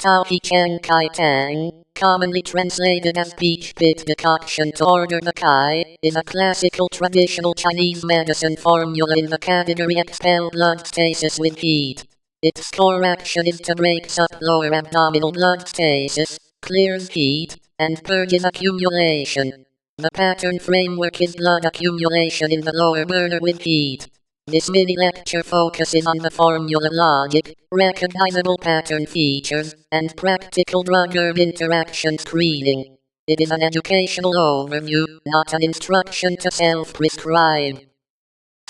Cheng Tang, commonly translated as peach pit decoction to order the Kai, is a classical traditional Chinese medicine formula in the category expel blood stasis with heat. Its core action is to break up lower abdominal blood stasis, clears heat, and purges accumulation. The pattern framework is blood accumulation in the lower burner with heat. This mini-lecture focuses on the formula logic, recognizable pattern features, and practical drug-herb interaction screening. It is an educational overview, not an instruction to self-prescribe.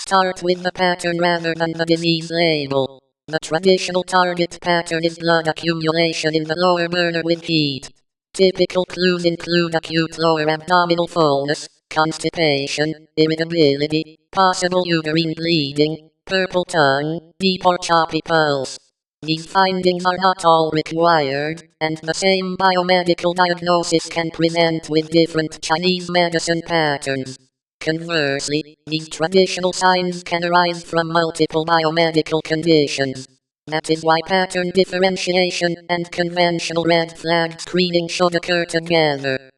Start with the pattern rather than the disease label. The traditional target pattern is blood accumulation in the lower burner with heat. Typical clues include acute lower abdominal fullness, constipation, irritability, possible uterine bleeding, purple tongue, deep or choppy pulse. These findings are not all required, and the same biomedical diagnosis can present with different Chinese medicine patterns. Conversely, these traditional signs can arise from multiple biomedical conditions. That is why pattern differentiation and conventional red flag screening should occur together.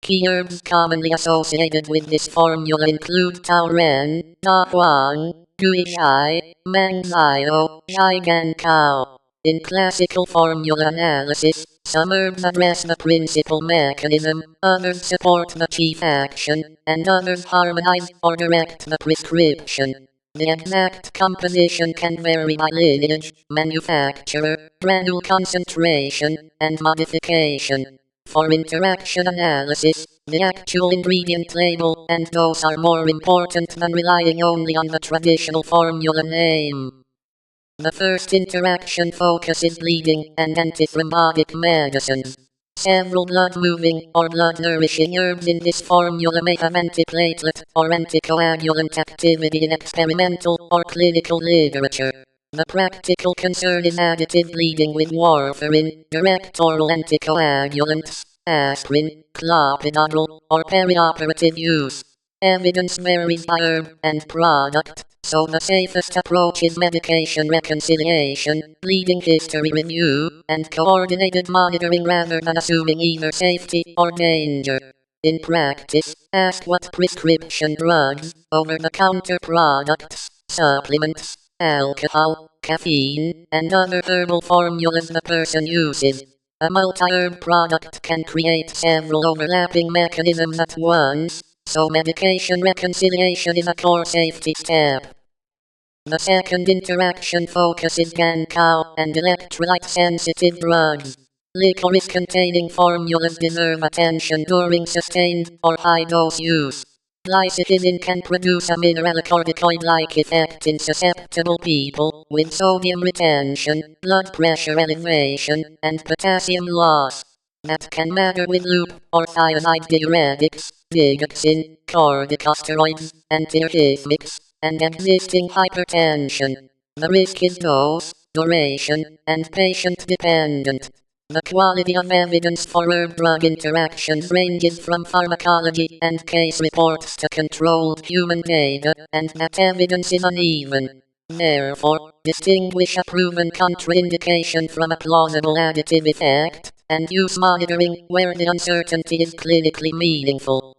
Key herbs commonly associated with this formula include tauren, da huang, gui shai, mang zio, shai gan cao. In classical formula analysis, some herbs address the principal mechanism, others support the chief action, and others harmonize or direct the prescription. The exact composition can vary by lineage, manufacturer, granule concentration, and modification. For interaction analysis, the actual ingredient label and dose are more important than relying only on the traditional formula name. The first interaction focuses bleeding and antithrombotic medicines. Several blood-moving or blood-nourishing herbs in this formula may have antiplatelet or anticoagulant activity in experimental or clinical literature. The practical concern is additive bleeding with warfarin, direct oral anticoagulants, aspirin, clopidogrel, or perioperative use. Evidence varies by herb and product, so the safest approach is medication reconciliation, bleeding history review, and coordinated monitoring rather than assuming either safety or danger. In practice, ask what prescription drugs, over-the-counter products, supplements, alcohol, caffeine, and other herbal formulas the person uses. A multi-herb product can create several overlapping mechanisms at once, so medication reconciliation is a core safety step. The second interaction focuses gan-cow and electrolyte-sensitive drugs. Licorice-containing formulas deserve attention during sustained or high-dose use. Glycyrrhizin can produce a mineralocorticoid-like effect in susceptible people with sodium retention, blood pressure elevation, and potassium loss. That can matter with loop or thiazide diuretics, digoxin, corticosteroids, antiarrhythmics, and existing hypertension. The risk is dose, duration, and patient dependent. The quality of evidence for herb-drug interactions ranges from pharmacology and case reports to controlled human data, and that evidence is uneven. Therefore, distinguish a proven contraindication from a plausible additive effect, and use monitoring where the uncertainty is clinically meaningful.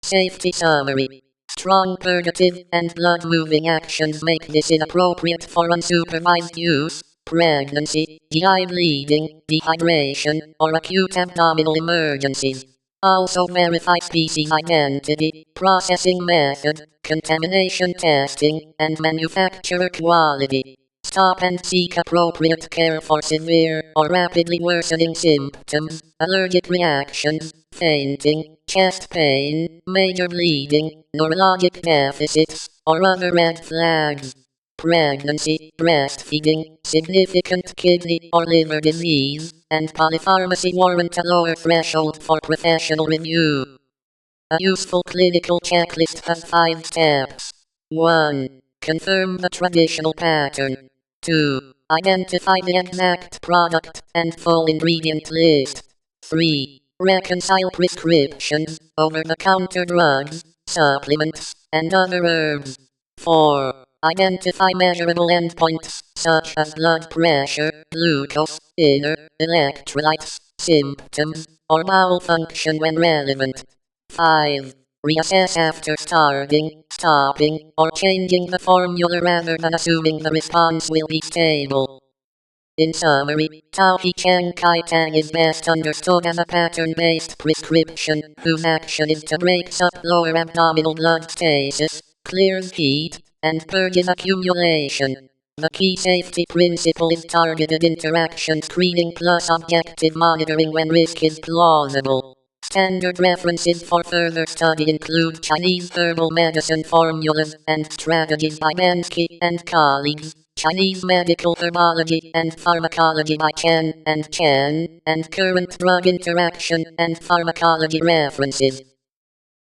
Safety summary. Strong purgative and blood-moving actions make this inappropriate for unsupervised use. Pregnancy, GI bleeding, dehydration, or acute abdominal emergencies. Also verify species identity, processing method, contamination testing, and manufacturer quality. Stop and seek appropriate care for severe or rapidly worsening symptoms, allergic reactions, fainting, chest pain, major bleeding, neurologic deficits, or other red flags. Pregnancy, breastfeeding, significant kidney or liver disease, and polypharmacy warrant a lower threshold for professional review. A useful clinical checklist has 5 steps. 1. Confirm the traditional pattern. 2. Identify the exact product and full ingredient list. 3. Reconcile prescriptions, over-the-counter drugs, supplements, and other herbs. 4. Identify measurable endpoints, such as blood pressure, glucose, inner, electrolytes, symptoms, or bowel function when relevant. 5. Reassess after starting, stopping, or changing the formula rather than assuming the response will be stable. In summary, Cheng Tang is best understood as a pattern-based prescription, whose action is to break up lower abdominal blood stasis, clears heat, and purges accumulation. The key safety principle is targeted interaction screening plus objective monitoring when risk is plausible. Standard references for further study include Chinese herbal medicine formulas and strategies by Bensky and colleagues, Chinese medical herbology and pharmacology by Chen and Cheng, and current drug interaction and pharmacology references.